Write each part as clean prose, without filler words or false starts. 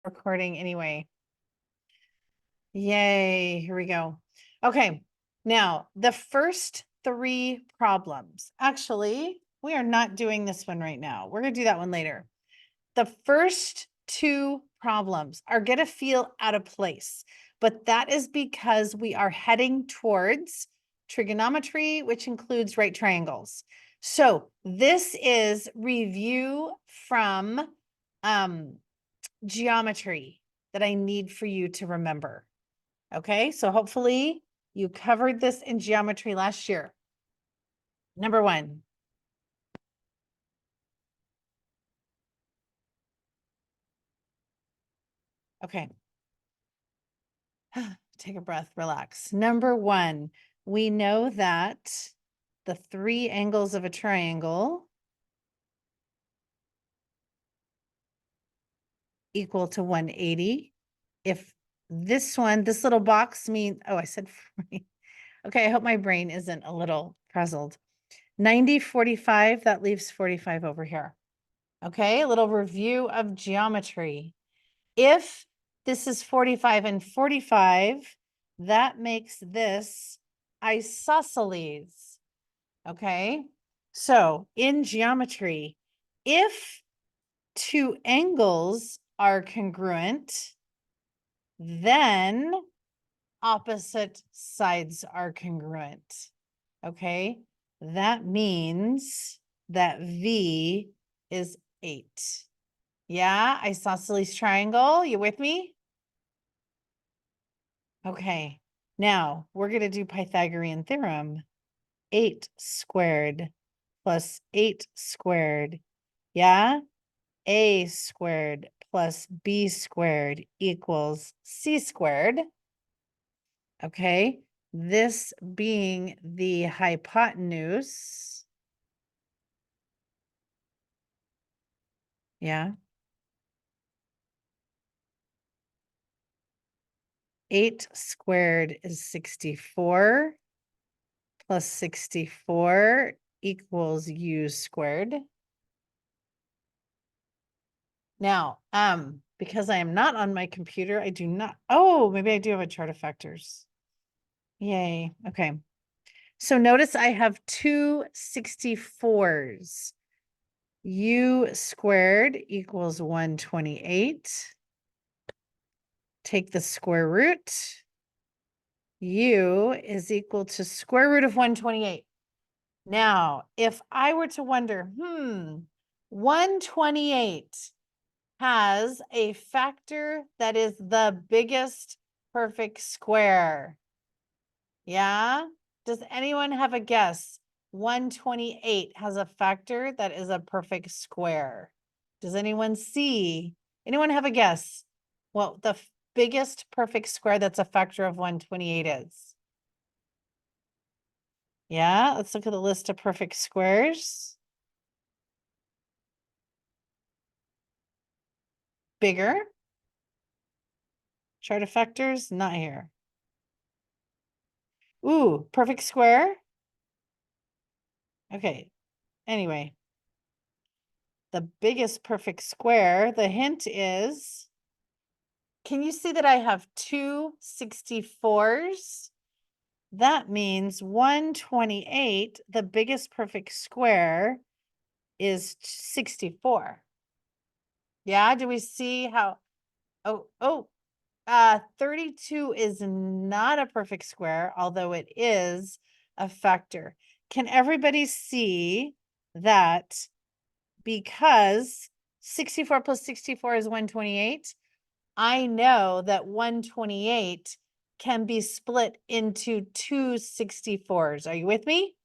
recording anyway. Yay, here we go. Okay, now the first three problems. Actually, we are not doing this one right now. We're going to do that one later. The first two problems are going to feel out of place, but that is because we are heading towards trigonometry, which includes right triangles. So this is review from geometry that I need for you to remember. Okay, so hopefully you covered this in geometry last year. Number one. Okay. Take a breath, relax. Number one, we know that the three angles of a triangle equal to 180. If this one, this little box means, oh, I said, okay, I hope my brain isn't a little frazzled. 90, 45, that leaves 45 over here. Okay, a little review of geometry. If this is 45 and 45, that makes this isosceles. Okay, so in geometry, if two angles are congruent, then opposite sides are congruent. Okay, that means that V is 8. Yeah, isosceles triangle. You with me? Okay, now we're going to do Pythagorean theorem. 8 squared plus 8 squared. Yeah, A squared plus B squared equals C squared. Okay, this being the hypotenuse. Yeah. 8 squared is 64 plus 64 equals U squared. Now, because I am not on my computer, I do not, oh, maybe I do have a chart of factors. Yay, okay. So notice I have two 64s. U squared equals 128. Take the square root. U is equal to square root of 128. Now, if I were to wonder, 128 has a factor that is the biggest perfect square. Yeah? Does anyone have a guess? 128 has a factor that is a perfect square. Does anyone see? Anyone have a guess? What the biggest perfect square that's a factor of 128 is? Yeah, let's look at the list of perfect squares. Bigger. Chart of factors, not here. Ooh, perfect square. Okay, anyway. The biggest perfect square, the hint is, can you see that I have two 64s? That means 128, the biggest perfect square, is 64. Yeah, do we see how, 32 is not a perfect square, although it is a factor. Can everybody see that because 64 plus 64 is 128? I know that 128 can be split into two 64s. Are you with me?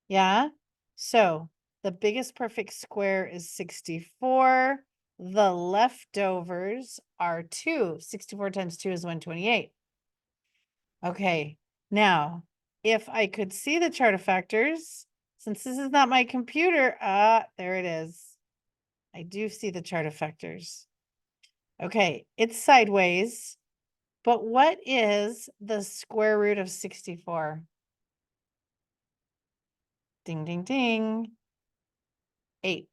Yeah. So the biggest perfect square is 64. The leftovers are 2. 64 times 2 is 128. Okay. Now, if I could see the chart of factors, since this is not my computer, there it is. I do see the chart of factors. Okay, it's sideways, but what is the square root of 64? Ding, ding, ding. 8.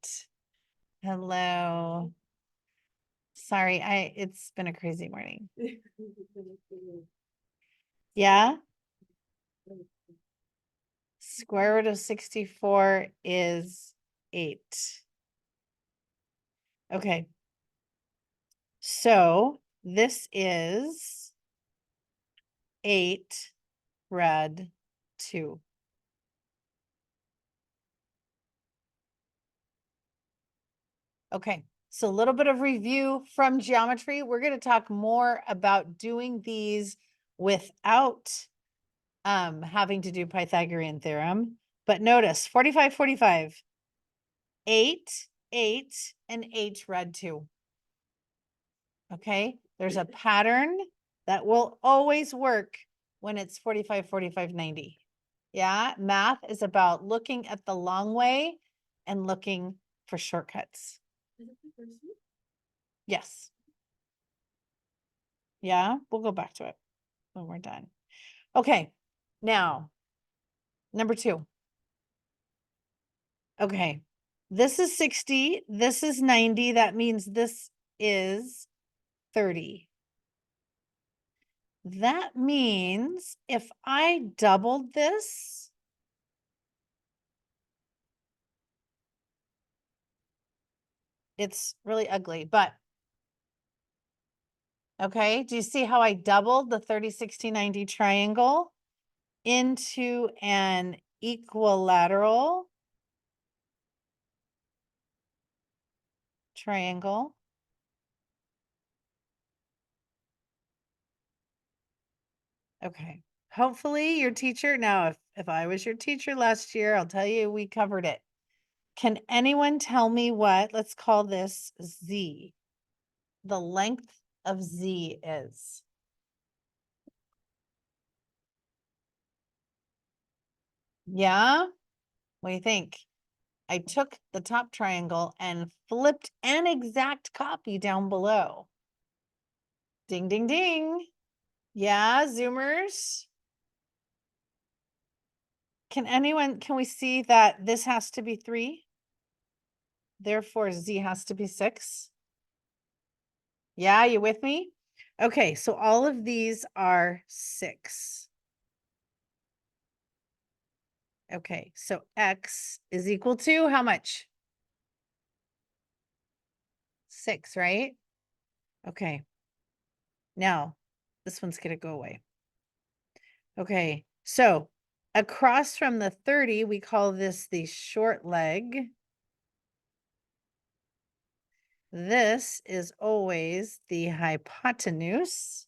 Hello. Sorry, it's been a crazy morning. Yeah? Square root of 64 is 8. Okay. So this is 8 rad 2. Okay, so a little bit of review from geometry. We're going to talk more about doing these without having to do Pythagorean theorem. But notice 45, 45, 8, 8, and 8 rad 2. Okay, there's a pattern that will always work when it's 45, 45, 90. Yeah, math is about looking at the long way and looking for shortcuts. Is it the first one? Yes. Yeah, we'll go back to it when we're done. Okay, now, number 2. Okay, this is 60, this is 90, that means this is 30. That means if I doubled this, it's really ugly, but okay, do you see how I doubled the 30, 60, 90 triangle into an equilateral triangle? Okay, hopefully your teacher, now if I was your teacher last year, I'll tell you we covered it. Can anyone tell me what, let's call this Z, the length of Z is? Yeah? What do you think? I took the top triangle and flipped an exact copy down below. Ding, ding, ding. Yeah, Zoomers. Can we see that this has to be 3? Therefore, Z has to be 6. Yeah, you with me? Okay, so all of these are 6. Okay, so X is equal to how much? 6, right? Okay. Now, this one's gonna go away. Okay, so across from the 30, we call this the short leg. This is always the hypotenuse.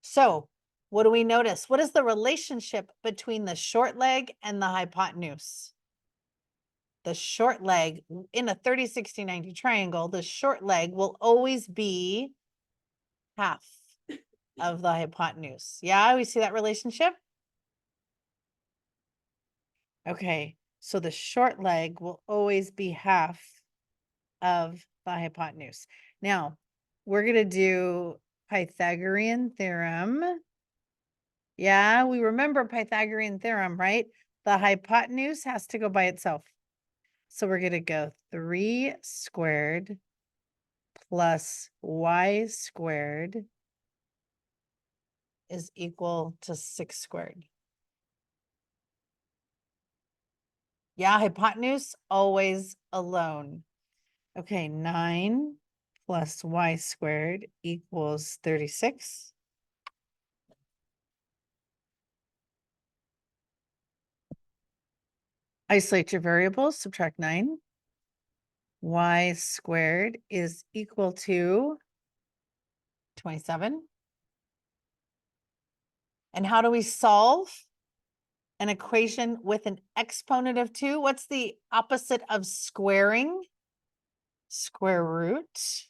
So what do we notice? What is the relationship between the short leg and the hypotenuse? The short leg in a 30, 60, 90 triangle, the short leg will always be half of the hypotenuse. Yeah, we see that relationship? Okay, so the short leg will always be half of the hypotenuse. Now, we're going to do Pythagorean theorem. Yeah, we remember Pythagorean theorem, right? The hypotenuse has to go by itself. So we're going to go 3 squared plus y squared is equal to 6 squared. Yeah, hypotenuse always alone. Okay, 9 plus y squared equals 36. Isolate your variables, subtract 9. Y squared is equal to 27. And how do we solve an equation with an exponent of 2? What's the opposite of squaring? Square root.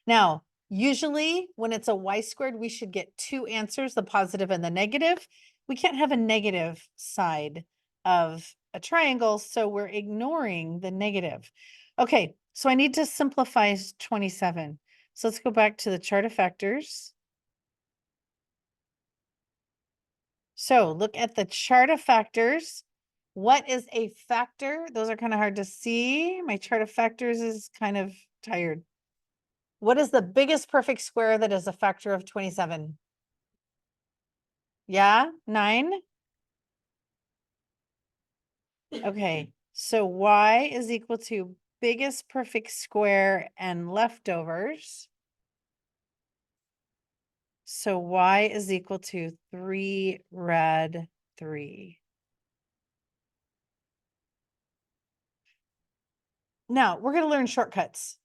Now, usually when it's a y squared, we should get 2 answers, the positive and the negative. We can't have a negative side of a triangle, so we're ignoring the negative. Okay, so I need to simplify 27. So let's go back to the chart of factors. So look at the chart of factors. What is a factor? Those are kind of hard to see. My chart of factors is kind of tired. What is the biggest perfect square that is a factor of 27? Yeah, 9. Okay, so y is equal to biggest perfect square and leftovers. So y is equal to 3 rad 3. Now we're going to learn shortcuts.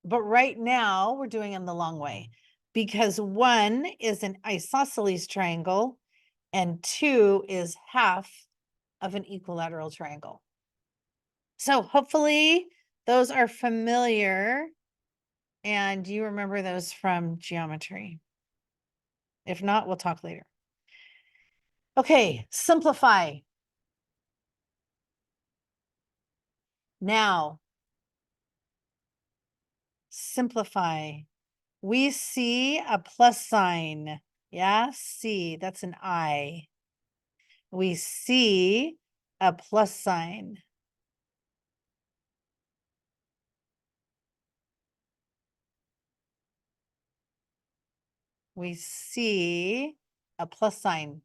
But right now we're doing them the long way because 1 is an isosceles triangle and 2 is half of an equilateral triangle. So hopefully those are familiar and you remember those from geometry. If not, we'll talk later. Okay, simplify. Now, simplify. We see a plus sign. Yeah, C, that's an I. We see a plus sign. We see a plus sign.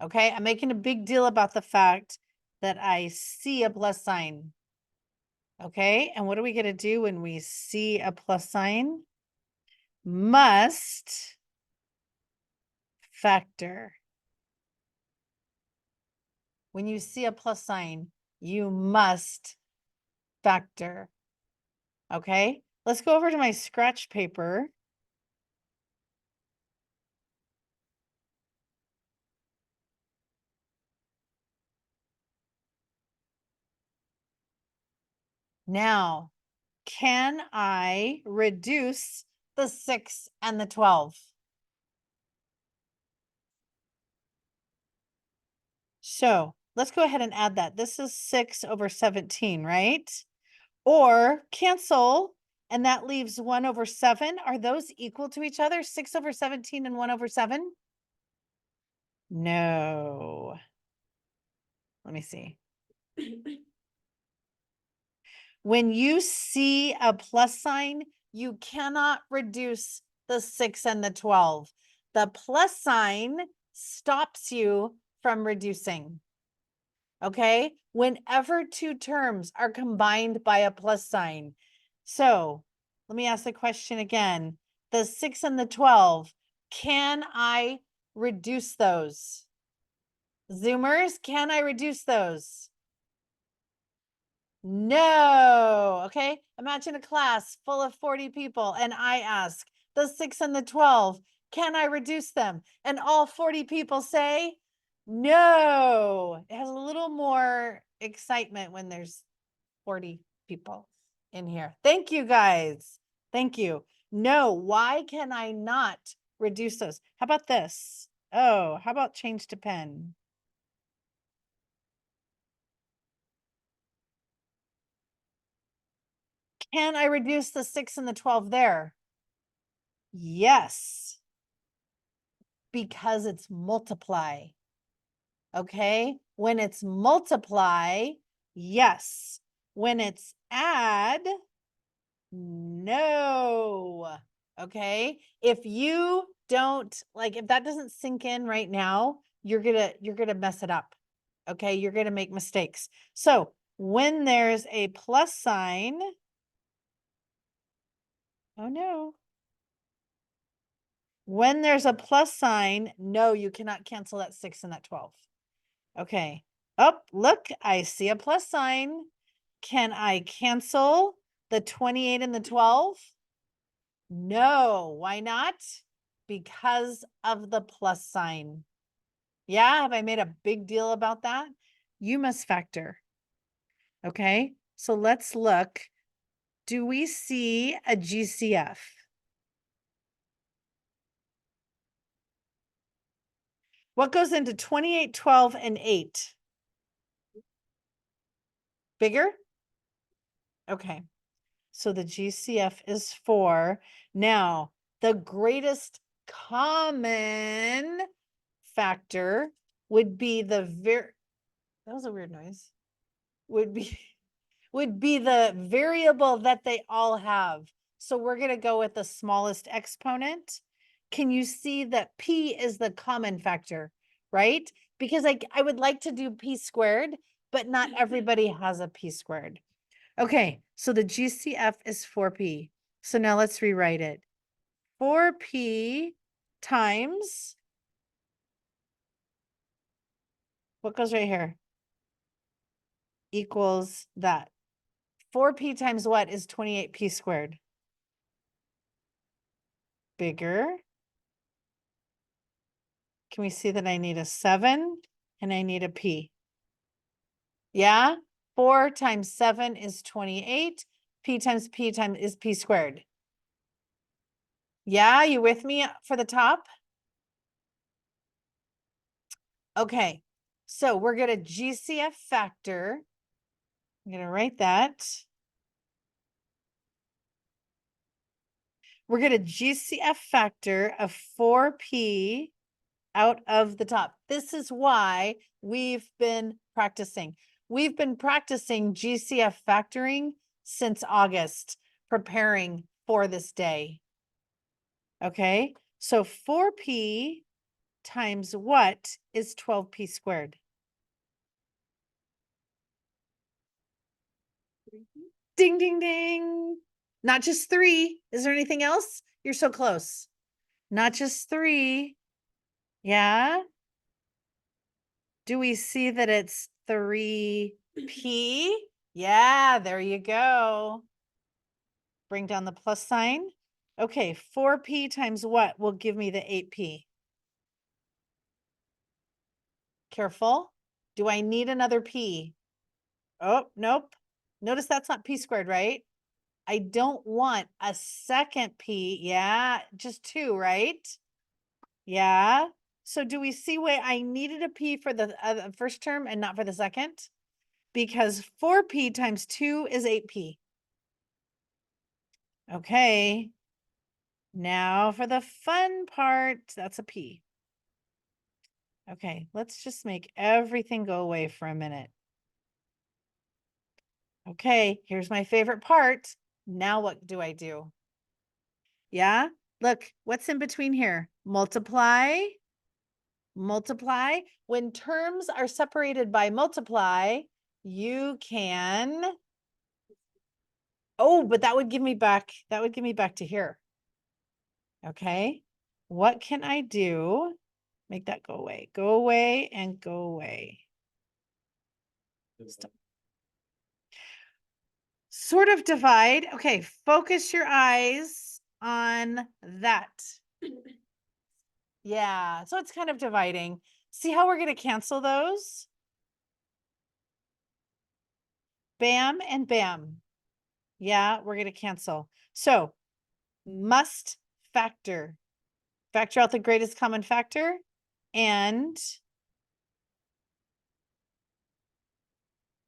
Okay, I'm making a big deal about the fact that I see a plus sign. Okay, and what are we going to do when we see a plus sign? Must factor. When you see a plus sign, you must factor. Okay, let's go over to my scratch paper. Now, can I reduce the 6 and the 12? So let's go ahead and add that. This is 6 over 17, right? Or cancel, and that leaves 1 over 7. Are those equal to each other? 6 over 17 and 1 over 7? No. Let me see. When you see a plus sign, you cannot reduce the 6 and the 12. The plus sign stops you from reducing. Okay, whenever two terms are combined by a plus sign. So let me ask the question again. The 6 and the 12, can I reduce those? Zoomers, can I reduce those? No. Okay, imagine a class full of 40 people and I ask the 6 and the 12, can I reduce them? And all 40 people say, no. It has a little more excitement when there's 40 people in here. Thank you guys. Thank you. No, why can I not reduce those? How about this? Oh, how about change to pen? Can I reduce the 6 and the 12 there? Yes. Because it's multiply. Okay, when it's multiply, yes. When it's add, no. Okay, if you don't like, if that doesn't sink in right now, you're gonna mess it up. Okay, you're gonna make mistakes. So when there's a plus sign, oh no. When there's a plus sign, no, you cannot cancel that 6 and that 12. Okay. Oh, look, I see a plus sign. Can I cancel the 28 and the 12? No, why not? Because of the plus sign. Yeah, have I made a big deal about that? You must factor. Okay, so let's look. Do we see a GCF? What goes into 28, 12, and 8? Bigger? Okay. So the GCF is 4. Now, the greatest common factor would be the that was a weird noise. Would be the variable that they all have. So we're going to go with the smallest exponent. Can you see that P is the common factor, right? Because I would like to do P squared, but not everybody has a P squared. Okay, so the GCF is 4P. So now let's rewrite it. 4P times, what goes right here? Equals that. 4P times what is 28P squared? Bigger. Can we see that I need a 7 and I need a P? Yeah, 4 times 7 is 28. P times is P squared. Yeah, you with me for the top? Okay, so we're going to GCF factor. I'm going to write that. We're going to GCF factor of 4P out of the top. This is why we've been practicing. We've been practicing GCF factoring since August, preparing for this day. Okay, so 4P times what is 12P squared? Ding, ding, ding. Not just 3. Is there anything else? You're so close. Not just 3. Yeah. Do we see that it's 3P? Yeah, there you go. Bring down the plus sign. Okay, 4P times what will give me the 8P? Careful. Do I need another P? Oh, nope. Notice that's not P squared, right? I don't want a second P. Yeah, just 2, right? Yeah. So do we see why I needed a P for the first term and not for the second? Because 4P times 2 is 8P. Okay. Now for the fun part, that's a P. Okay, let's just make everything go away for a minute. Okay, here's my favorite part. Now what do I do? Yeah, look, what's in between here? Multiply, multiply. When terms are separated by multiply, you can, oh, but that would give me back to here. Okay, what can I do? Make that go away and go away. Stop. Sort of divide. Okay, focus your eyes on that. Yeah, so it's kind of dividing. See how we're going to cancel those? Bam and bam. Yeah, we're going to cancel. So must factor. Factor out the greatest common factor and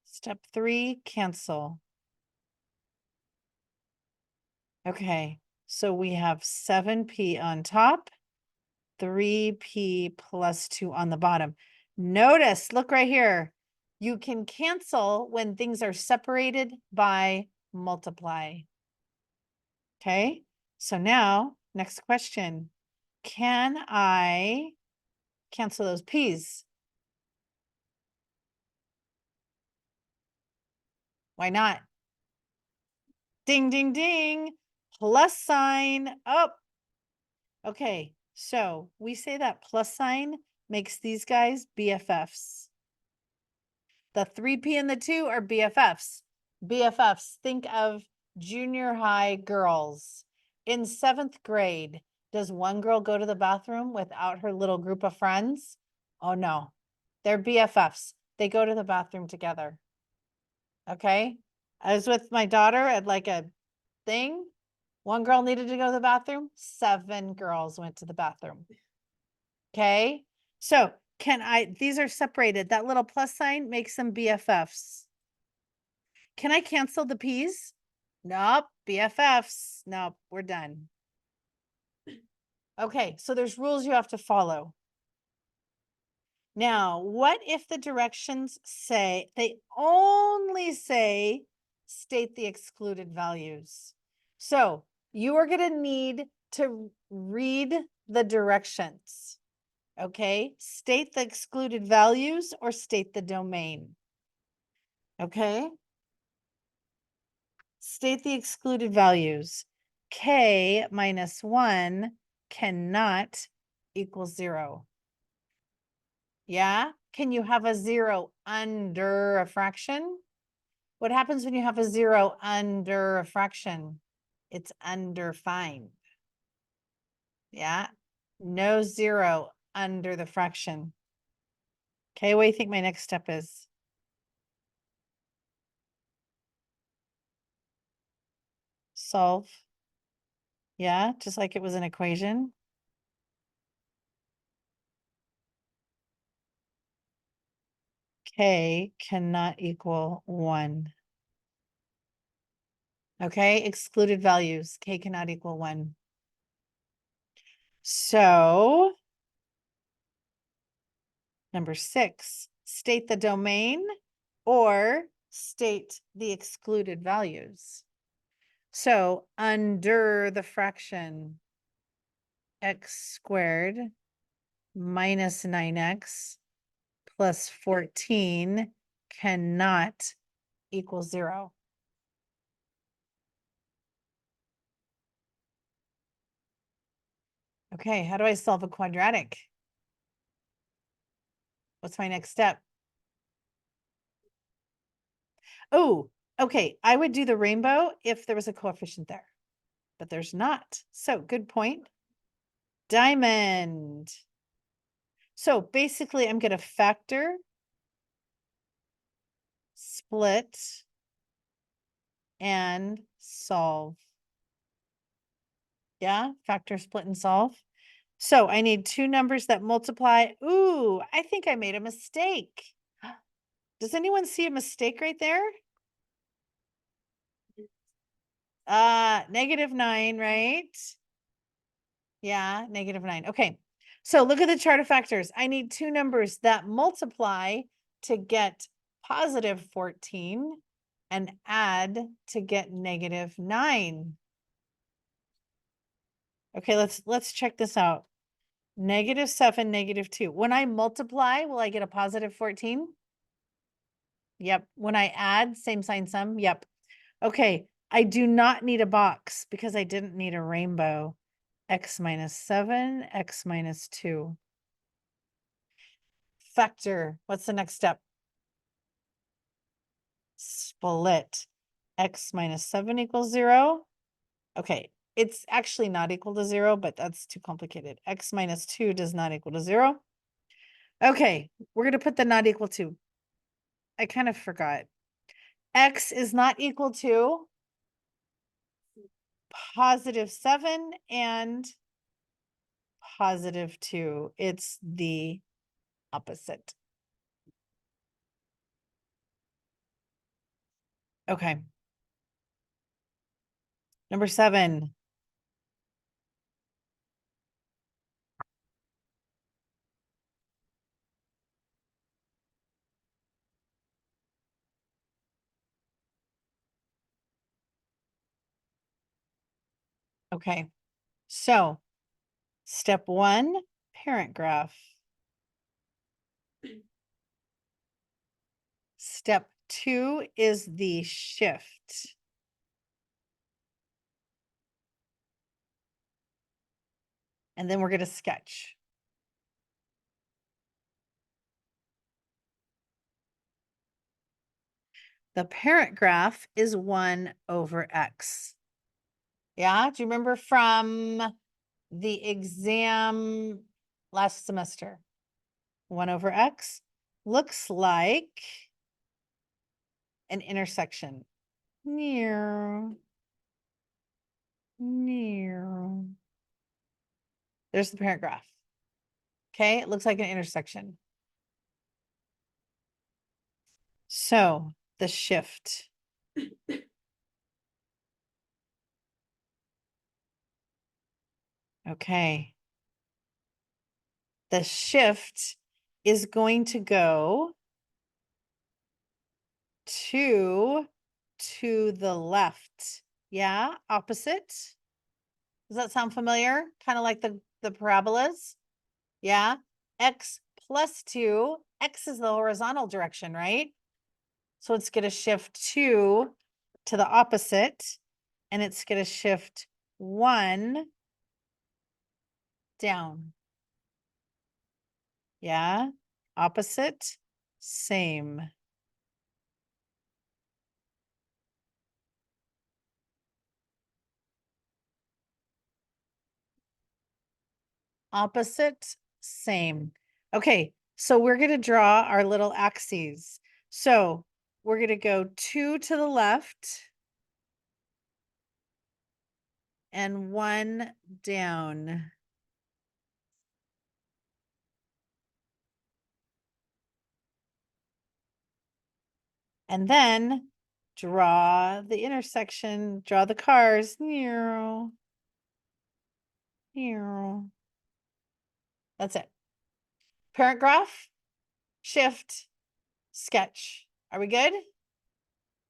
step 3, cancel. Okay, so we have 7P on top, 3P plus 2 on the bottom. Notice, look right here. You can cancel when things are separated by multiply. Okay, so now, next question. Can I cancel those P's? Why not? Ding, ding, ding. Plus sign up. Okay, so we say that plus sign makes these guys BFFs. The 3P and the 2 are BFFs. BFFs, think of junior high girls. In 7th grade, does one girl go to the bathroom without her little group of friends? Oh no, they're BFFs. They go to the bathroom together. Okay, I was with my daughter at like a thing. One girl needed to go to the bathroom. 7 girls went to the bathroom. Okay, so these are separated. That little plus sign makes them BFFs. Can I cancel the P's? Nope, BFFs. Nope, we're done. Okay, so there's rules you have to follow. Now, what if the directions say, they only say state the excluded values? So you are going to need to read the directions. Okay, state the excluded values or state the domain. Okay, state the excluded values. K minus 1 cannot equal 0. Yeah, can you have a 0 under a fraction? What happens when you have a 0 under a fraction? It's undefined. Yeah, no 0 under the fraction. Okay, what do you think my next step is? Solve. Yeah, just like it was an equation. K cannot equal 1. Okay, excluded values. K cannot equal 1. So, number 6, state the domain or state the excluded values. So, under the fraction x squared minus 9x plus 14 cannot equal 0. Okay, how do I solve a quadratic? What's my next step? Oh, okay. I would do the rainbow if there was a coefficient there, but there's not. So good point. Diamond. So basically I'm going to factor, split, and solve. Yeah, factor, split, and solve. So I need two numbers that multiply. Ooh, I think I made a mistake. Does anyone see a mistake right there? -9, right? Yeah, -9. Okay. So look at the chart of factors. I need two numbers that multiply to get positive 14 and add to get -9. Okay, let's check this out. -7, -2. When I multiply, will I get a positive 14? Yep. When I add, same sign sum. Yep. Okay. I do not need a box because I didn't need a rainbow. X minus 7, X minus 2. Factor. What's the next step? Split. X minus 7 equals 0. Okay. It's actually not equal to 0, but that's too complicated. X minus 2 does not equal to 0. Okay. We're going to put the not equal to. I kind of forgot. X is not equal to positive 7 and positive 2. It's the opposite. Okay. Number 7. Okay. So step 1, parent graph. Step 2 is the shift. And then we're going to sketch. The parent graph is 1 over x. Yeah, do you remember from the exam last semester? 1 over x looks like an intersection. Near. There's the parent graph. Okay, it looks like an intersection. So the shift. Okay. The shift is going to go to the left. Yeah, opposite. Does that sound familiar? Kind of like the parabolas? Yeah. X plus 2. X is the horizontal direction, right? So it's going to shift 2 to the opposite, and it's going to shift 1 down. Yeah. Opposite, same. Opposite, same. Okay, so we're going to draw our little axes. So we're going to go 2 to the left and 1 down. And then draw the intersection, draw the cars. That's it. Parent graph, shift, sketch. Are we good?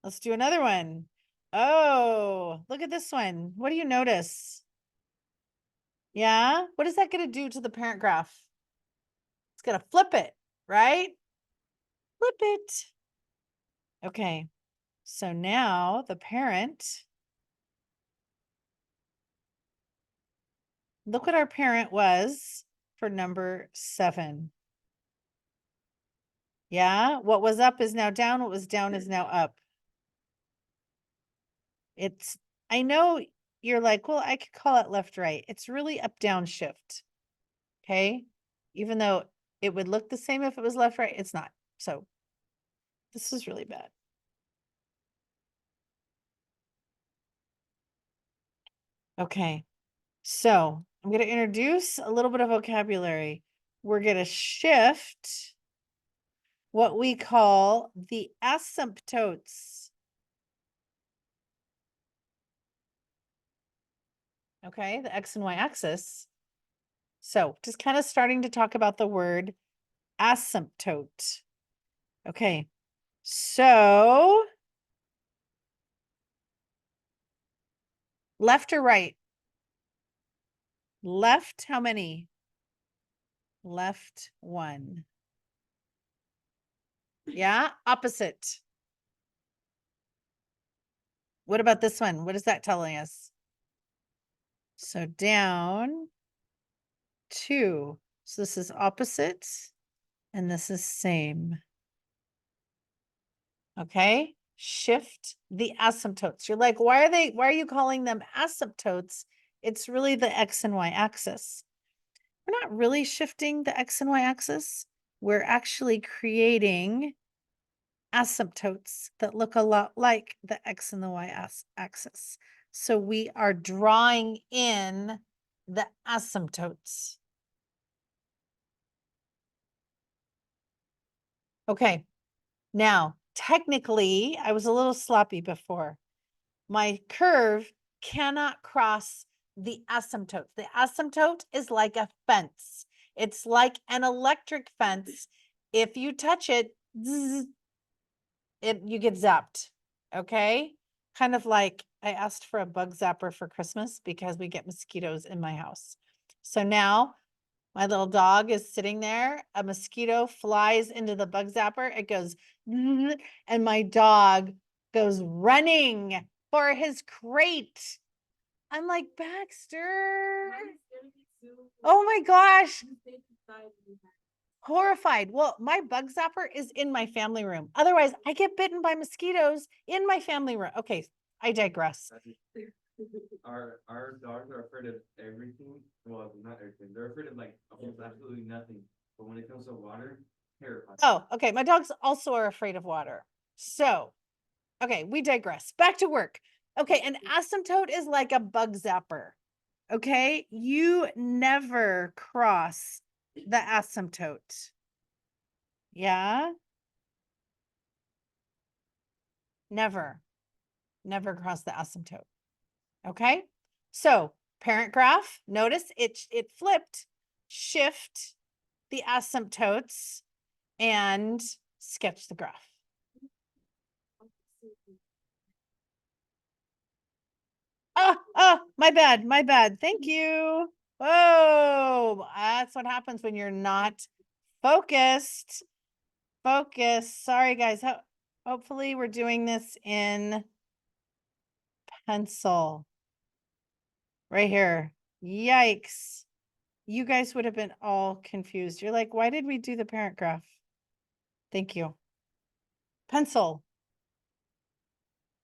Let's do another one. Oh, look at this one. What do you notice? Yeah, what is that going to do to the parent graph? It's going to flip it, right? Flip it. Okay, so now the parent, look what our parent was for number 7. Yeah, what was up is now down, what was down is now up. It's, I know you're like, well, I could call it left, right. It's really up, down, shift. Okay, even though it would look the same if it was left, right, it's not. So this is really bad. Okay, so I'm going to introduce a little bit of vocabulary. We're going to shift what we call the asymptotes. Okay, the X and Y axis. So just kind of starting to talk about the word asymptote. Okay, so left or right? Left, how many? Left 1. Yeah, opposite. What about this one? What is that telling us? So down 2. So this is opposite and this is same. Okay, shift the asymptotes. You're like, why are you calling them asymptotes? It's really the X and Y axis. We're not really shifting the X and Y axis. We're actually creating asymptotes that look a lot like the X and the Y axis. So we are drawing in the asymptotes. Okay, now technically, I was a little sloppy before. My curve cannot cross the asymptote. The asymptote is like a fence. It's like an electric fence. If you touch it, zzz, you get zapped. Okay? Kind of like I asked for a bug zapper for Christmas because we get mosquitoes in my house. So now my little dog is sitting there. A mosquito flies into the bug zapper. It goes, and my dog goes running for his crate. I'm like, Baxter. Oh my gosh. Horrified. Well, my bug zapper is in my family room. Otherwise, I get bitten by mosquitoes in my family room. Okay, I digress. Our dogs are afraid of everything. Well, not everything. They're afraid of like almost absolutely nothing. But when it comes to water, terrified. Oh, okay. My dogs also are afraid of water. So, okay, we digress. Back to work. Okay, an asymptote is like a bug zapper. Okay, you never cross the asymptote. Yeah, never cross the asymptote. Okay, so parent graph, notice it flipped, shift the asymptotes and sketch the graph. Oh, my bad, my bad. Thank you. Whoa, that's what happens when you're not focused. Focus. Sorry, guys. Hopefully we're doing this in pencil. Right here. Yikes. You guys would have been all confused. You're like, why did we do the parent graph? Thank you. Pencil.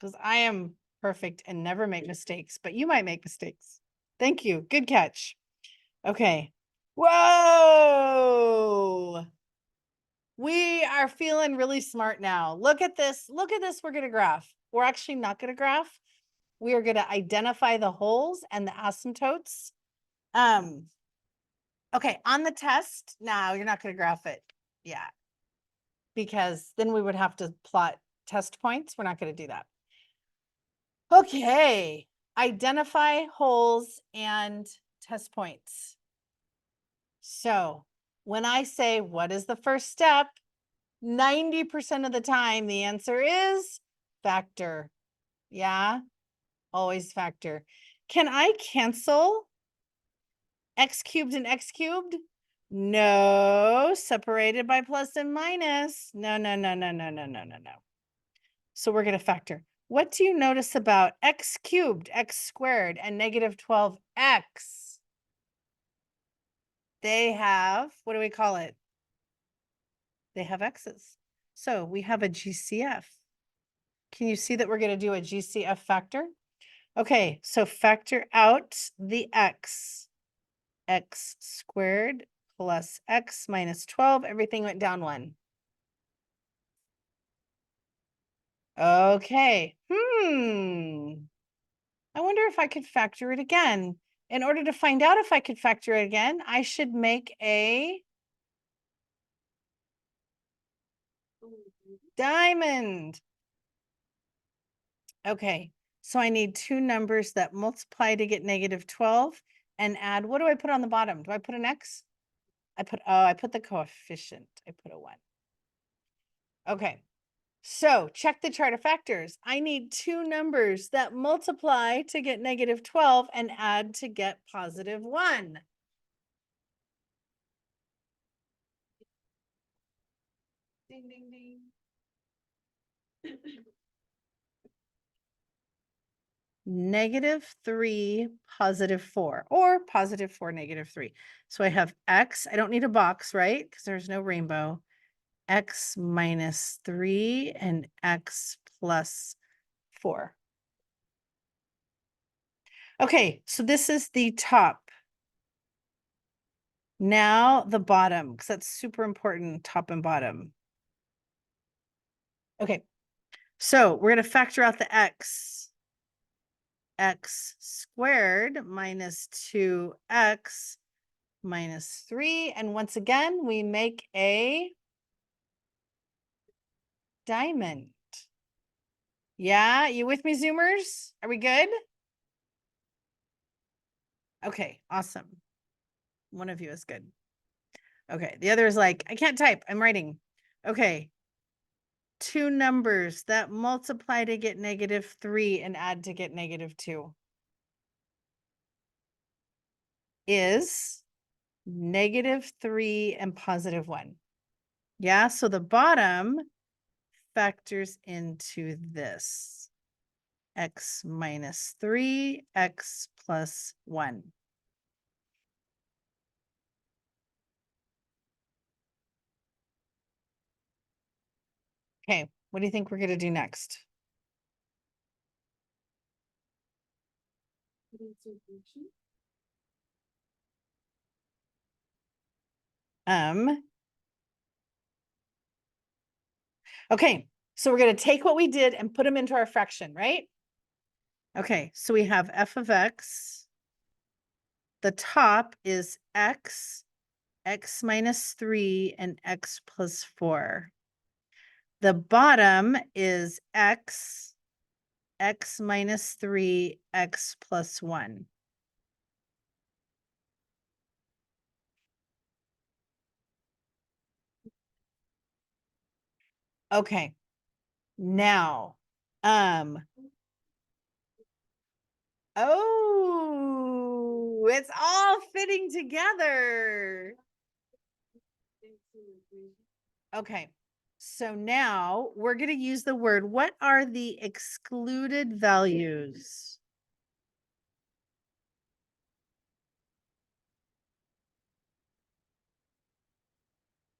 Because I am perfect and never make mistakes, but you might make mistakes. Thank you. Good catch. Okay. Whoa. We are feeling really smart now. Look at this. Look at this. We're going to graph. We're actually not going to graph. We are going to identify the holes and the asymptotes. Okay. On the test, now you're not going to graph it. Yeah. Because then we would have to plot test points. We're not going to do that. Okay. Identify holes and test points. So when I say, what is the first step? 90% of the time, the answer is factor. Yeah, always factor. Can I cancel x cubed and x cubed? No, separated by plus and minus. No, no, no, no, no, no, no, no, no. So we're going to factor. What do you notice about x cubed, x squared, and negative 12x? They have, what do we call it? They have x's. So we have a GCF. Can you see that we're going to do a GCF factor? Okay, so factor out the x. X squared plus x minus 12. Everything went down 1. Okay. I wonder if I could factor it again. In order to find out if I could factor it again, I should make a diamond. Okay, so I need 2 numbers that multiply to get negative 12 and add, what do I put on the bottom? Do I put an X? I put the coefficient. I put a 1. Okay, so check the chart of factors. I need 2 numbers that multiply to get negative 12 and add to get positive 1. Ding, ding, ding. -3, +4, or +4, -3. So I have X. I don't need a box, right? Because there's no rainbow. X minus 3 and X plus 4. Okay, so this is the top. Now the bottom, because that's super important, top and bottom. Okay, so we're going to factor out the X. X squared minus 2X minus 3. And once again, we make a diamond. Yeah, you with me, Zoomers? Are we good? Okay, awesome. One of you is good. Okay, the other is like, I can't type, I'm writing. Okay, 2 numbers that multiply to get -3 and add to get -2 is -3 and +1. Yeah, so the bottom factors into this. X minus 3, X plus 1. Okay, what do you think we're going to do next? Okay, so we're going to take what we did and put them into our fraction, right? Okay, so we have f of x. The top is x, x minus 3, and x plus 4. The bottom is x, x minus 3, x plus 1. Okay. Now, oh, it's all fitting together. Okay. So now we're going to use the word, what are the excluded values?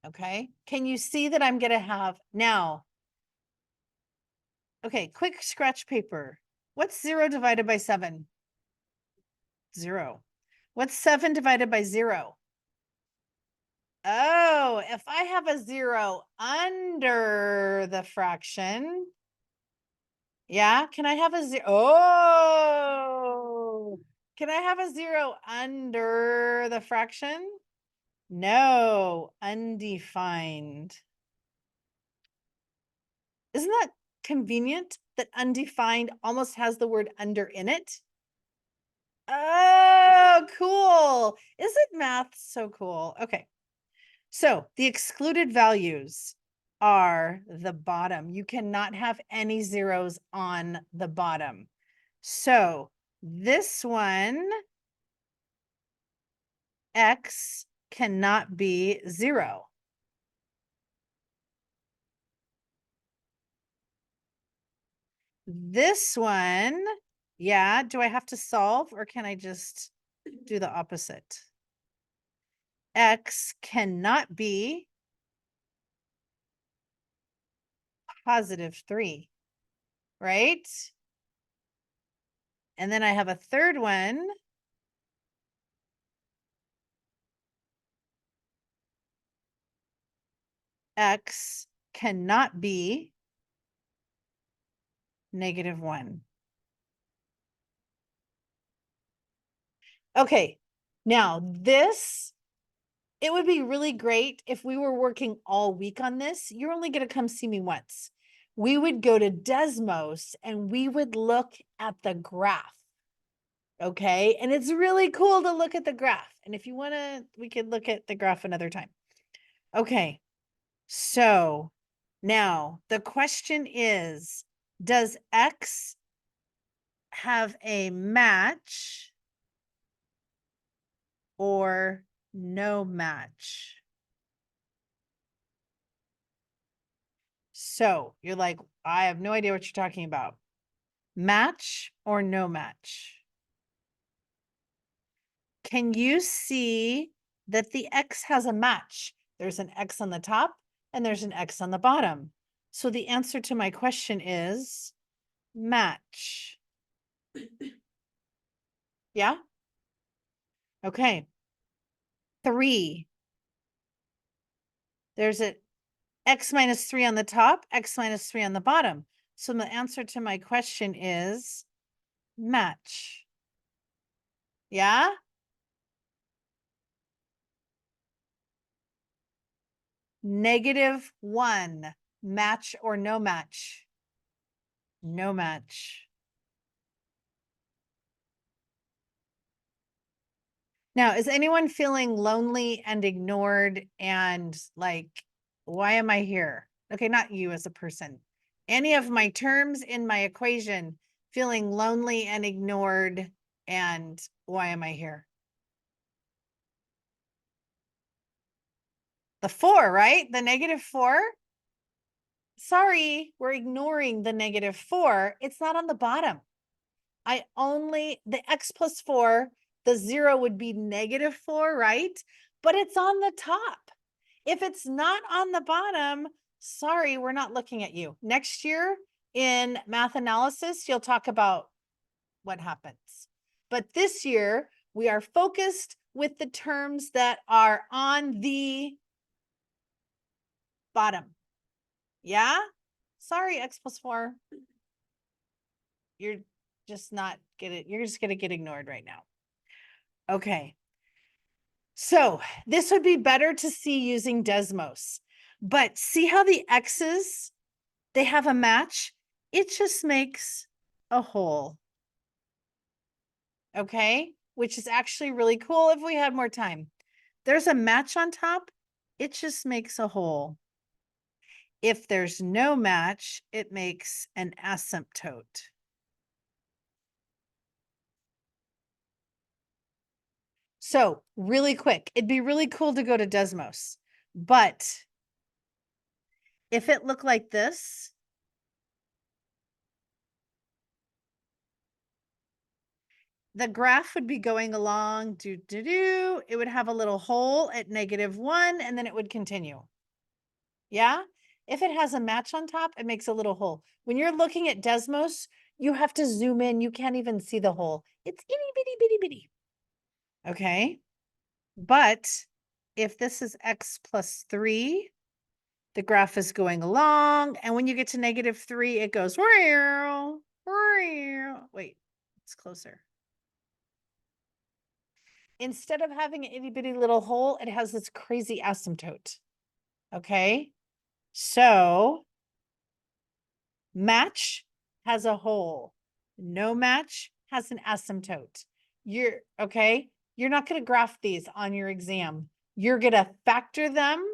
Okay. Can you see that I'm going to have now? Okay. Quick scratch paper. What's 0 divided by 7? 0. What's 7 divided by 0? Oh, if I have a 0 under the fraction, yeah, can I have a 0? Oh, can I have a 0 under the fraction? No, undefined. Isn't that convenient that undefined almost has the word under in it? Oh, cool. Isn't math so cool? Okay. So the excluded values are the bottom. You cannot have any zeros on the bottom. So this one, X cannot be 0. This one, yeah, do I have to solve or can I just do the opposite? X cannot be +3, right? And then I have a third one. X cannot be -1. Okay, now this, it would be really great if we were working all week on this. You're only going to come see me once. We would go to Desmos and we would look at the graph. Okay, and it's really cool to look at the graph. And if you want to, we could look at the graph another time. Okay, so now the question is, does X have a match or no match? So you're like, I have no idea what you're talking about. Match or no match? Can you see that the X has a match? There's an X on the top and there's an X on the bottom. So the answer to my question is match. Yeah? Okay. 3. There's an X -3 on the top, X -3 on the bottom. So the answer to my question is match. Yeah? -1, match or no match? No match. Now, is anyone feeling lonely and ignored and like, why am I here? Okay, not you as a person. Any of my terms in my equation feeling lonely and ignored and why am I here? The 4, right? The -4. Sorry, we're ignoring the -4. It's not on the bottom. The X plus 4, the 0 would be -4, right? But it's on the top. If it's not on the bottom, sorry, we're not looking at you. Next year in math analysis, you'll talk about what happens. But this year, we are focused with the terms that are on the bottom. Yeah? Sorry, X plus 4. You're just not you're just gonna get ignored right now. Okay. So this would be better to see using Desmos, but see how the X's, they have a match? It just makes a hole. Okay, which is actually really cool if we had more time. There's a match on top. It just makes a hole. If there's no match, it makes an asymptote. So really quick, it'd be really cool to go to Desmos, but if it looked like this, the graph would be going along, it would have a little hole at -1, and then it would continue. Yeah? If it has a match on top, it makes a little hole. When you're looking at Desmos, you have to zoom in. You can't even see the hole. It's itty bitty bitty bitty. Okay. But if this is x plus 3, the graph is going along. And when you get to -3, it goes, wait, it's closer. Instead of having an itty bitty little hole, it has this crazy asymptote. Okay. So match has a hole. No match has an asymptote. You're okay. You're not going to graph these on your exam. You're going to factor them.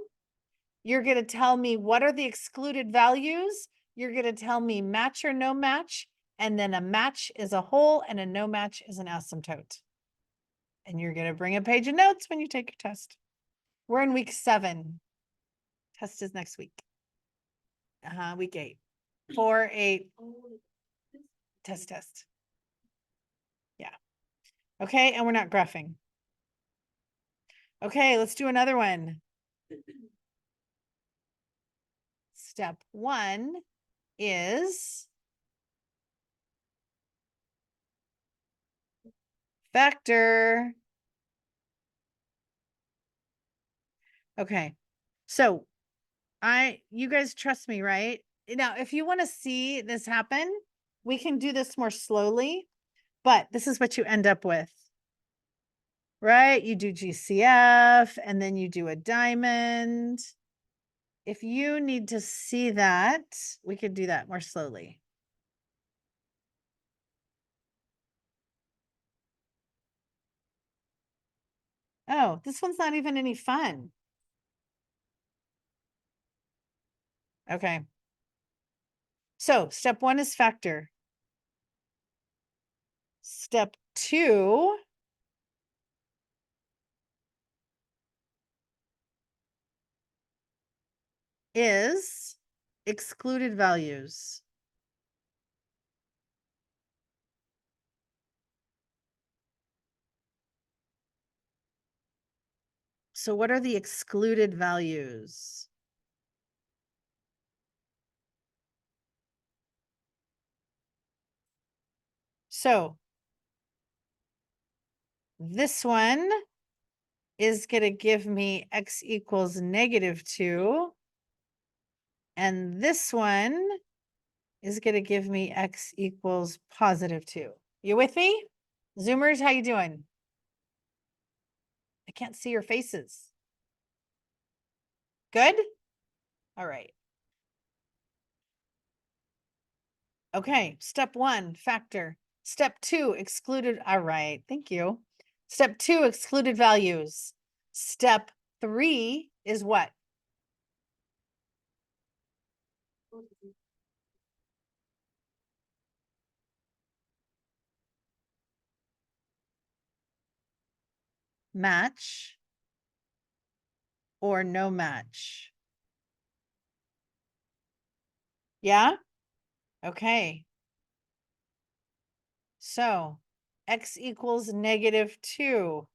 You're going to tell me what are the excluded values. You're going to tell me match or no match. And then a match is a hole and a no match is an asymptote. And you're going to bring a page of notes when you take your test. We're in week 7. Test is next week. Week 8. 4, 8. Test. Yeah. Okay, and we're not graphing. Okay, let's do another one. Step 1 is factor. Okay, so you guys trust me, right? Now, if you want to see this happen, we can do this more slowly, but this is what you end up with. Right? You do GCF and then you do a diamond. If you need to see that, we could do that more slowly. Oh, this one's not even any fun. Okay. So step 1 is factor. Step 2 is excluded values. So what are the excluded values? So this one is going to give me x equals -2. And this one is going to give me x equals +2. You with me? Zoomers, how you doing? I can't see your faces. Good? All right. Okay, step 1, factor. Step 2, excluded. All right, thank you. Step 2, excluded values. Step 3 is what? Match or no match. Yeah? Okay. So x equals -2.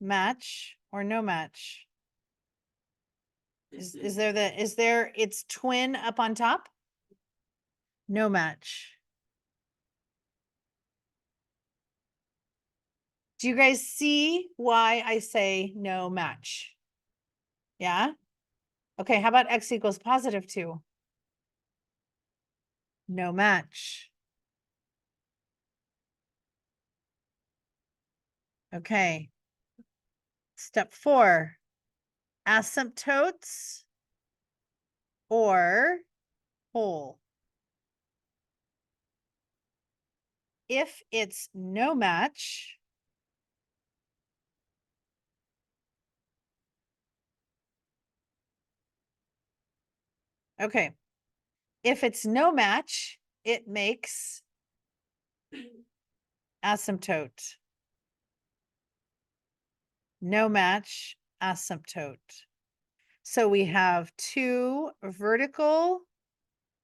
Match or no match? Is there its twin up on top? No match. Do you guys see why I say no match? Yeah? Okay, how about x equals +2? No match. Okay. Step 4, asymptotes or hole. If it's no match, Okay. If it's no match, it makes asymptote. No match, asymptote. So we have two vertical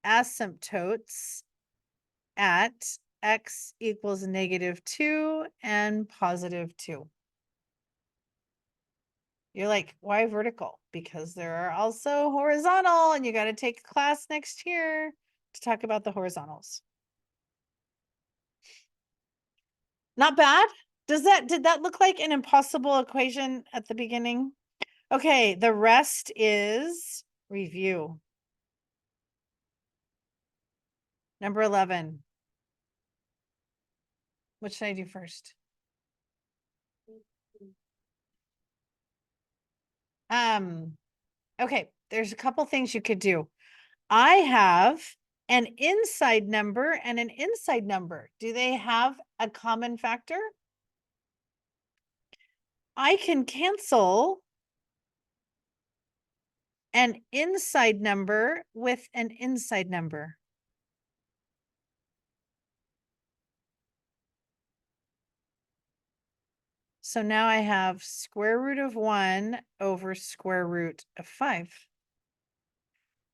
asymptotes at x equals -2 and +2. You're like, why vertical? Because there are also horizontal, and you got to take a class next year to talk about the horizontals. Not bad. Did that look like an impossible equation at the beginning? Okay, the rest is review. Number 11. What should I do first? Okay, there's a couple things you could do. I have an inside number and an inside number. Do they have a common factor? I can cancel an inside number with an inside number. So now I have square root of 1 over square root of 5.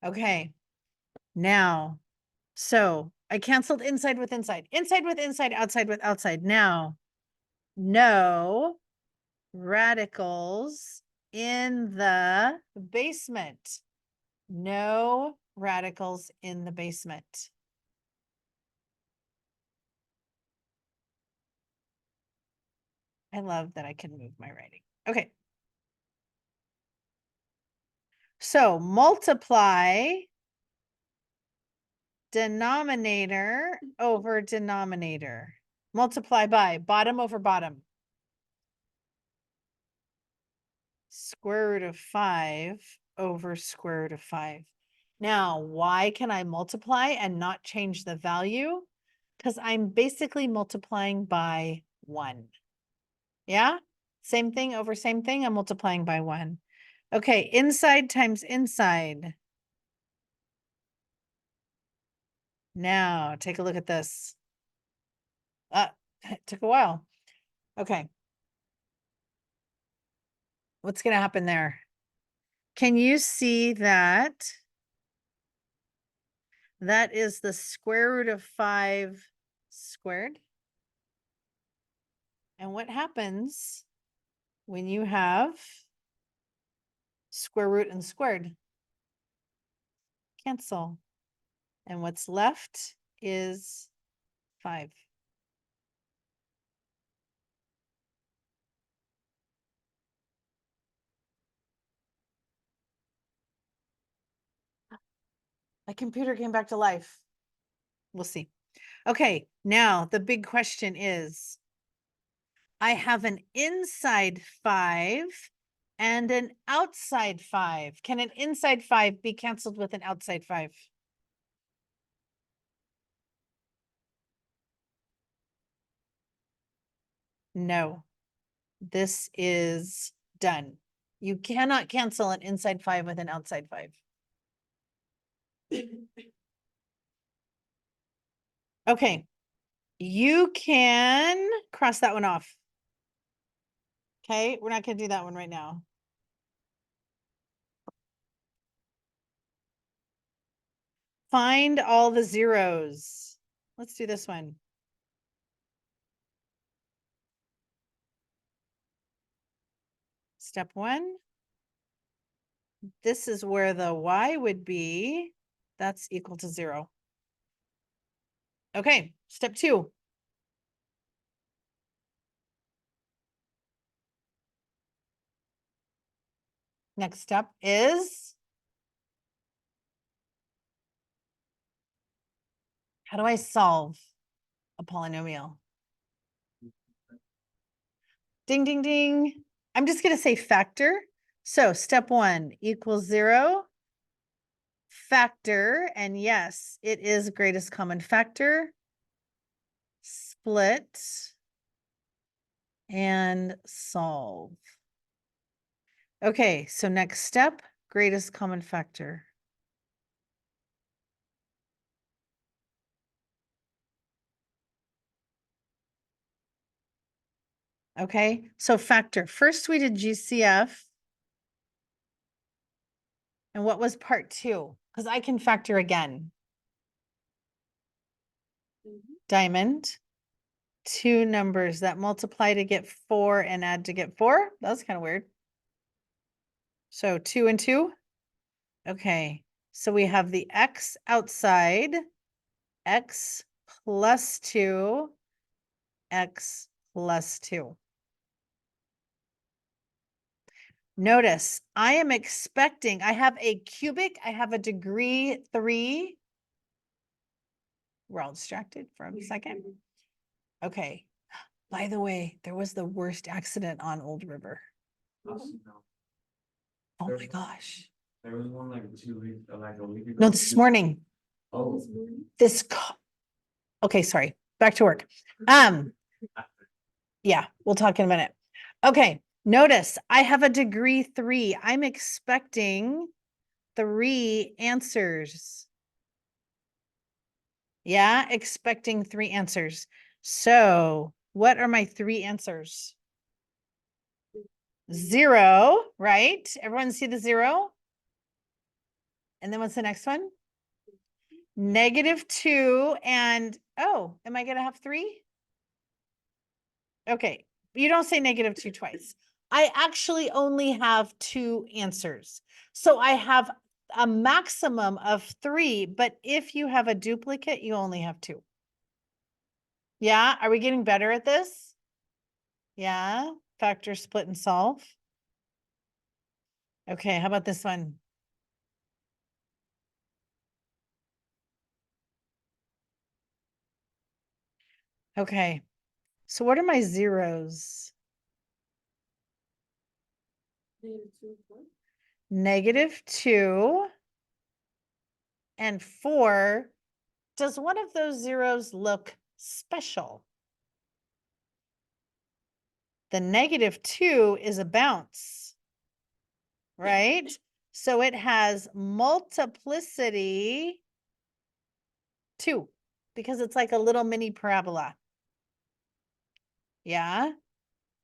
Okay, now, so I canceled inside with inside with inside, outside with outside. Now, no radicals in the basement. No radicals in the basement. I love that I can move my writing. Okay. So multiply denominator over denominator. Multiply by bottom over bottom. Square root of 5 over square root of 5. Now, why can I multiply and not change the value? Because I'm basically multiplying by 1. Yeah? Same thing over same thing, I'm multiplying by 1. Okay, inside times inside. Now, take a look at this. It took a while. Okay. What's going to happen there? Can you see that? That is the square root of 5 squared. And what happens when you have square root and squared? Cancel. And what's left is 5. My computer came back to life. We'll see. Okay, now the big question is, I have an inside 5 and an outside 5. Can an inside 5 be canceled with an outside 5? No, this is done. You cannot cancel an inside 5 with an outside 5. Okay, you can cross that one off. Okay, we're not going to do that one right now. Find all the zeros. Let's do this one. Step 1. This is where the y would be. That's equal to 0. Okay, step 2. Next step is, how do I solve a polynomial? Ding, ding, ding. I'm just going to say factor. So step 1 equals 0. Factor, and yes, it is greatest common factor. Split and solve. Okay, so next step, greatest common factor. Okay, so factor. First we did GCF. And what was part two? Because I can factor again. Diamond. Two numbers that multiply to get 4 and add to get 4. That's kind of weird. So 2 and 2. Okay, so we have the X outside, X plus 2, X plus 2. Notice I am expecting, I have a cubic, I have a degree 3. We're all distracted for a second. Okay, by the way, there was the worst accident on Old River. No. Oh There- my gosh. There was one like 2 weeks, like a week ago. No, this morning, Oh, okay, sorry, back to work. Yeah, we'll talk in a minute. Okay, notice I have a degree 3. I'm expecting 3 answers. Yeah, expecting 3 answers. So what are my 3 answers? 0, right? Everyone see the 0? And then what's the next one? -2 and, oh, am I gonna have 3? Okay, you don't say -2 twice. I actually only have 2 answers. So I have a maximum of 3, but if you have a duplicate, you only have 2. Yeah, are we getting better at this? Yeah, factor, split, and solve. Okay, how about this one? Okay, so what are my zeros? -2 and 4. Does one of those zeros look special? The -2 is a bounce, right? So it has multiplicity 2 because it's like a little mini parabola. Yeah.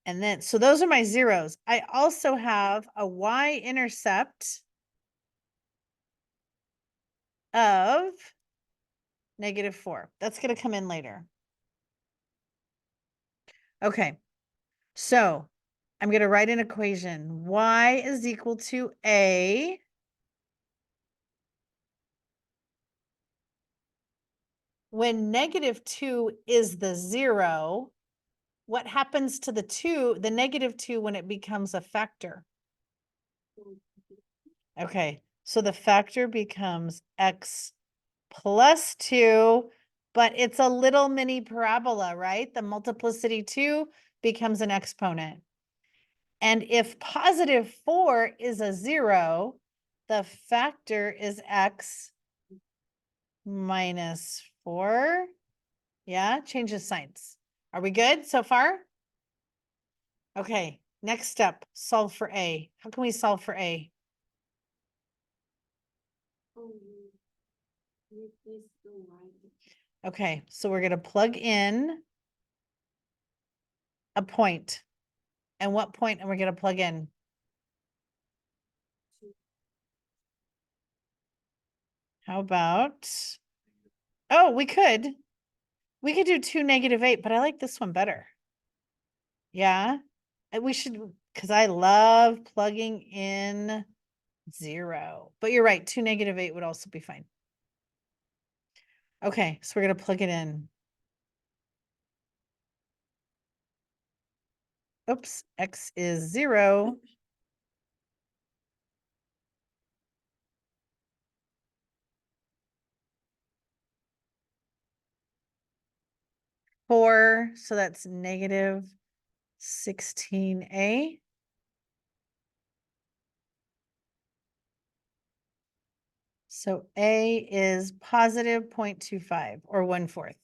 And then, so those are my zeros. I also have a y-intercept of -4. That's going to come in later. Okay. So I'm going to write an equation. Y is equal to A when -2 is the 0. What happens to the 2, the -2 when it becomes a factor? Okay, so the factor becomes X plus 2, but it's a little mini parabola, right? The multiplicity 2 becomes an exponent. And if +4 is a 0, the factor is X minus 4. Yeah, change the signs. Are we good so far? Okay, next step, solve for A. How can we solve for A? Okay, so we're gonna plug in a point. And what point are we gonna plug in? How about, oh, we could do 2, -8, but I like this one better. Yeah, we should, because I love plugging in 0, but you're right, 2, -8 would also be fine. Okay, so we're gonna plug it in. Oops, X is 0. Four, so that's -16A. So A is positive 0.25 or 1/4.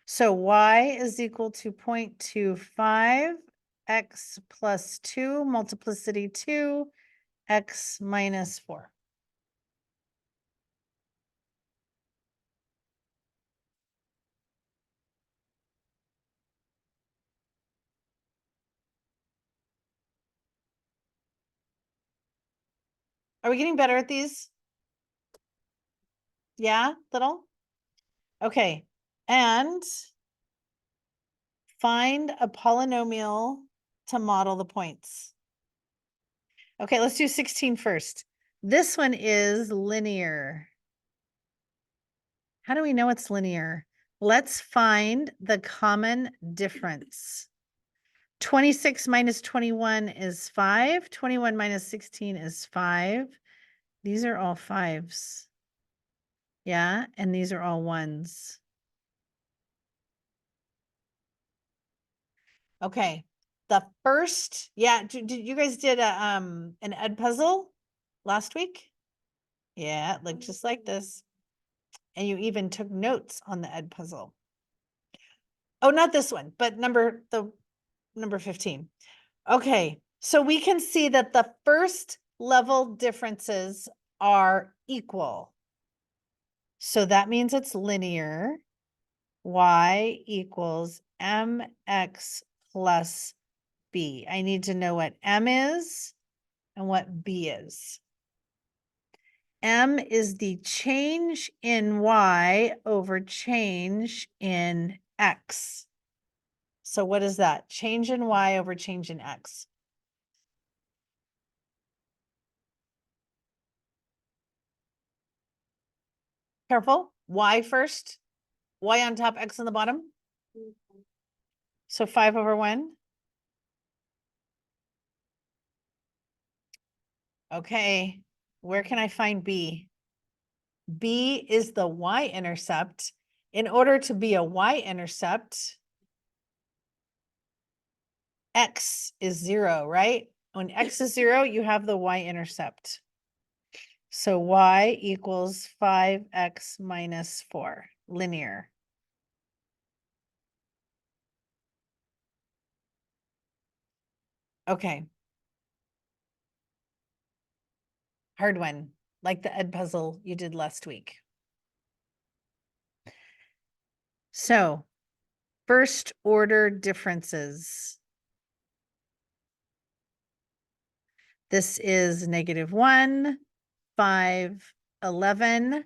So Y is equal to 0.25, X plus 2, multiplicity 2, X minus 4. Are we getting better at these? Yeah, little? Okay, and find a polynomial to model the points. Okay, let's do 16 first. This one is linear. How do we know it's linear? Let's find the common difference. 26 minus 21 is 5. 21 minus 16 is 5. These are all 5s. Yeah, and these are all 1s. Okay, the first, yeah, did you guys did a an ed puzzle last week? Yeah, it looked just like this. And you even took notes on the ed puzzle. Oh, not this one, but number 15. Okay, so we can see that the first level differences are equal. So that means it's linear. Y equals mx plus b. I need to know what m is and what b is. M is the change in y over change in x. So what is that? Change in y over change in x. Careful. Y first. Y on top, x on the bottom. So 5 over 1. Okay. Where can I find b? B is the y-intercept. In order to be a y-intercept, x is 0, right? When x is 0, you have the y-intercept. So y equals 5x minus 4, linear. Okay. Hard one, like the ed puzzle you did last week. So, first order differences. This is -1, 5, 11,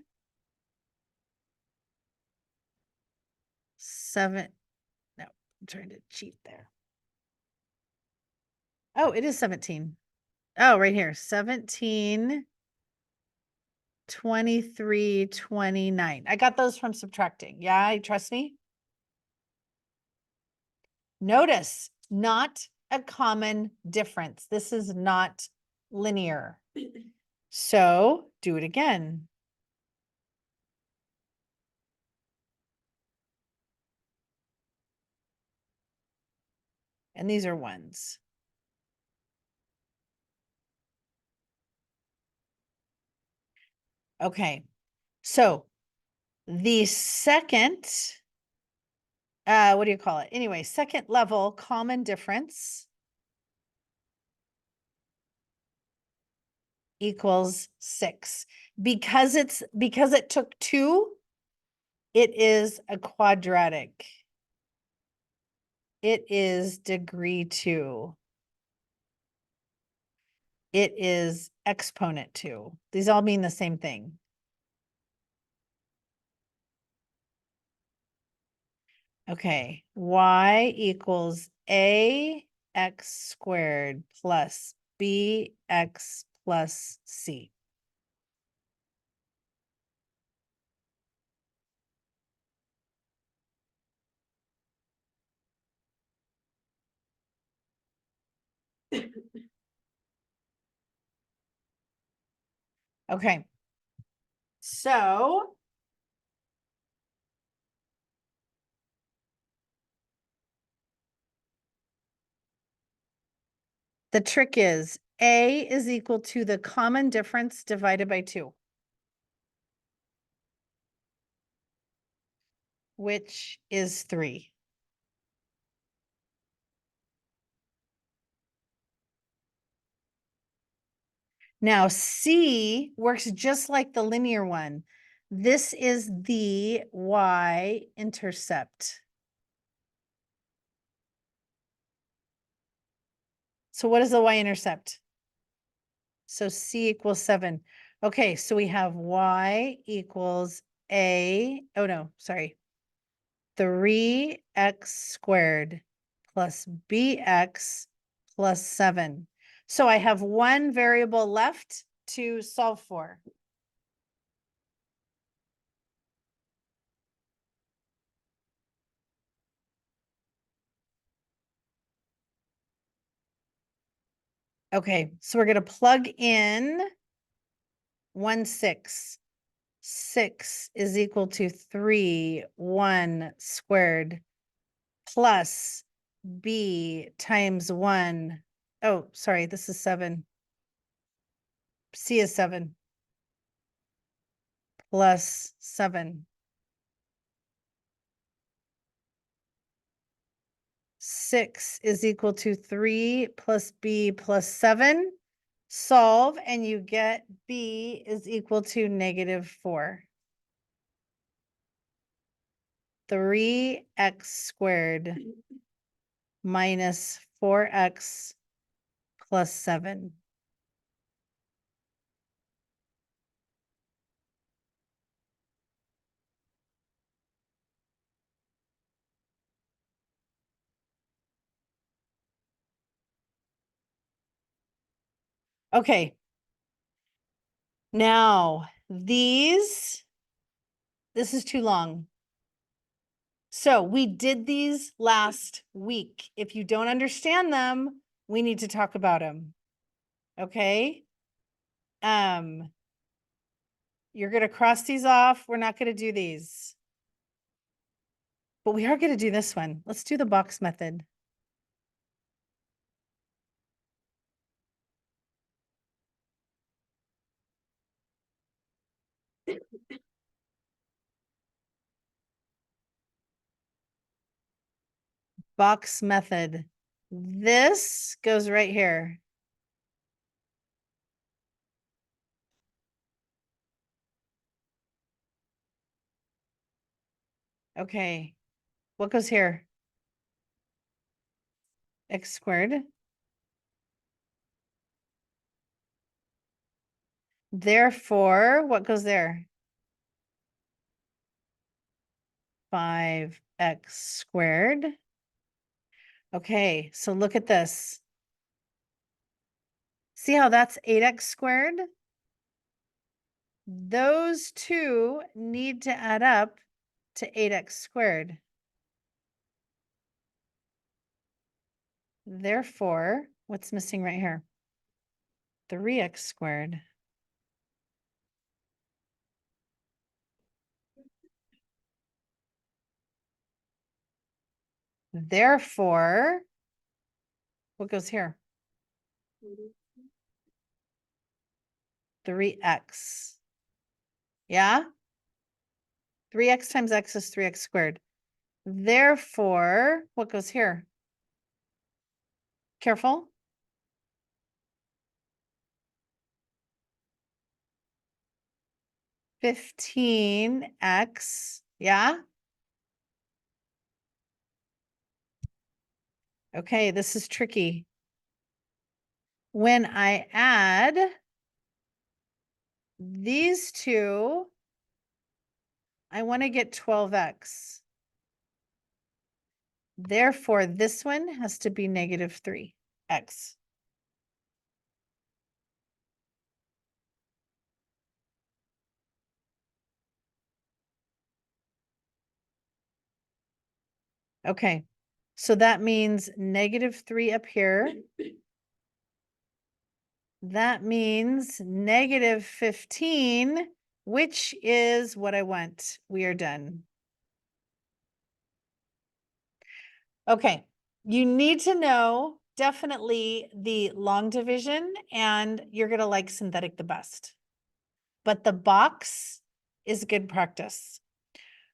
7. No, I'm trying to cheat there. Oh, it is 17. Oh, right here, 17, 23, 29. I got those from subtracting. Yeah, you trust me? Notice, not a common difference. This is not linear. So do it again. And these are 1s. Okay, so the second, what do you call it? Anyway, second level common difference equals 6. Because it took 2, it is a quadratic. It is degree 2. It is exponent 2. These all mean the same thing. Okay, y equals ax squared plus bx plus c. Okay, so the trick is a is equal to the common difference divided by 2, which is 3. Now C works just like the linear one. This is the y-intercept. So what is the y-intercept? So C equals 7. Okay, so we have Y equals oh no, sorry. 3x squared plus bx plus 7. So I have one variable left to solve for. Okay, so we're going to plug in 1, 6. 6 is equal to 3, 1 squared plus b times 1. Oh, sorry, this is 7. C is 7 plus 7. 6 is equal to 3 plus b plus 7. Solve and you get b is equal to -4. 3x squared minus 4x plus 7. Okay. Now, this is too long. So we did these last week. If you don't understand them, we need to talk about them. Okay? You're going to cross these off. We're not going to do these. But we are going to do this one. Let's do the box method. Box method. This goes right here. Okay. What goes here? X squared. Therefore, what goes there? 5x squared. Okay, so look at this. See how that's 8x squared? Those two need to add up to 8x squared. Therefore, what's missing right here? 3x squared. Therefore, what goes here? 3x. Yeah? 3x times x is 3x squared. Therefore, what goes here? Careful. 15x. Yeah? Okay, this is tricky. When I add these two, I want to get 12x. Therefore, this one has to be -3x. Okay, so that means -3 up here. That means -15, which is what I want. We are done. Okay, you need to know definitely the long division, and you're going to like synthetic the best. But the box is good practice.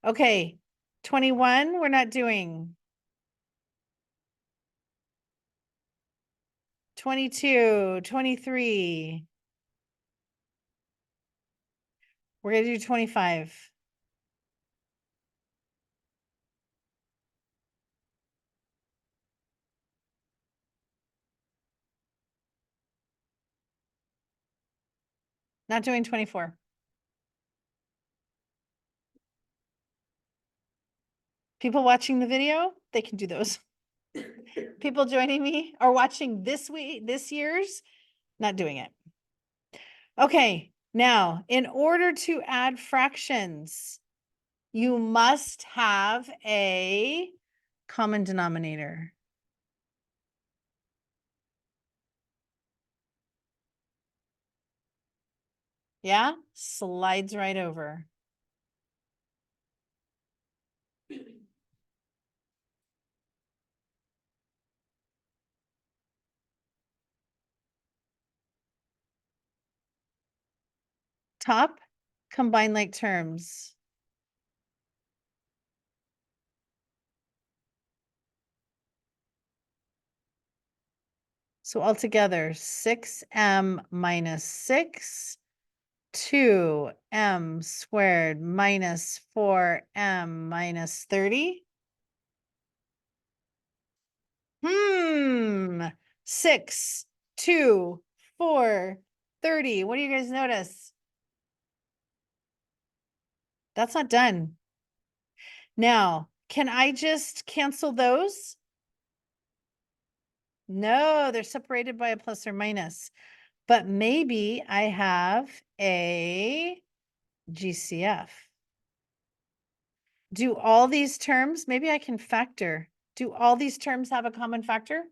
Okay, 21, we're not doing. 22, 23. We're going to do 25. Not doing 24. People watching the video, they can do those. People joining me or watching this year's, not doing it. Okay, now in order to add fractions, you must have a common denominator. Yeah, slides right over. Top, combine like terms. So altogether, 6m minus 6, 2m squared minus 4m minus 30. 6, 2, 4, 30. What do you guys notice? That's not done. Now, can I just cancel those? No, they're separated by a plus or minus. But maybe I have a GCF. Do all these terms, maybe I can factor. Do all these terms have a common factor?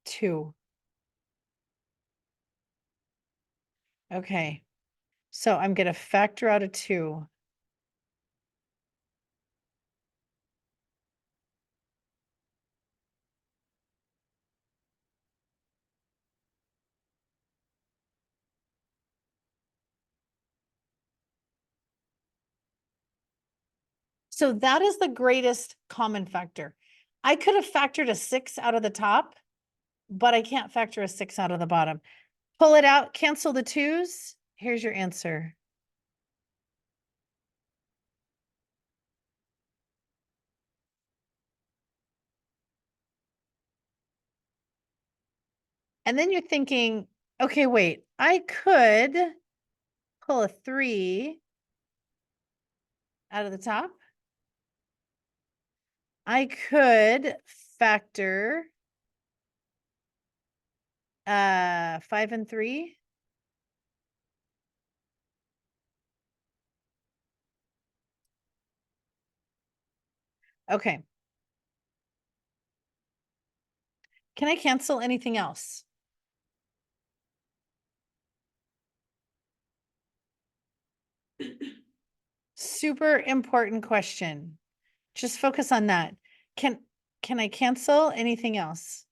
2. Okay, so I'm going to factor out a 2. So that is the greatest common factor. I could have factored a 6 out of the top, but I can't factor a 6 out of the bottom. Pull it out, cancel the 2's. Here's your answer. And then you're thinking, okay, wait, I could pull a 3 out of the top. I could factor 5 and 3. Okay. Can I cancel anything else? Super important question. Just focus on that. Can I cancel anything else?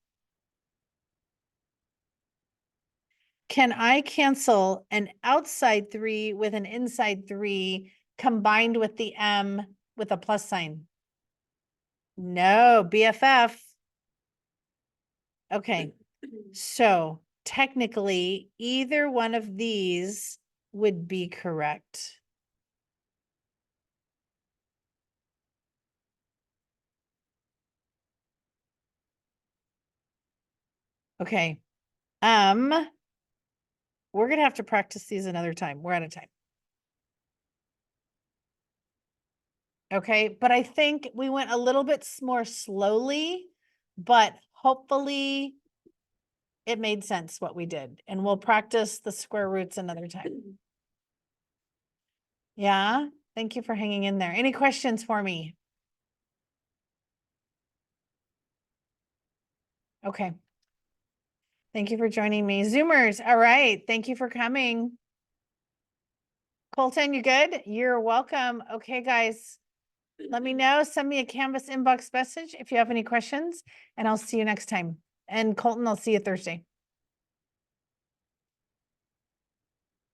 Can I cancel an outside 3 with an inside 3 combined with the M with a plus sign? No, BFF. Okay, so technically either one of these would be correct. Okay. We're gonna have to practice these another time. We're out of time. Okay, but I think we went a little bit more slowly, but hopefully it made sense what we did, and we'll practice the square roots another time. Yeah, thank you for hanging in there. Any questions for me? Okay. Thank you for joining me. Zoomers, all right. Thank you for coming. Colton, you good? You're welcome. Okay, guys. Let me know. Send me a Canvas inbox message if you have any questions, and I'll see you next time. And Colton, I'll see you Thursday.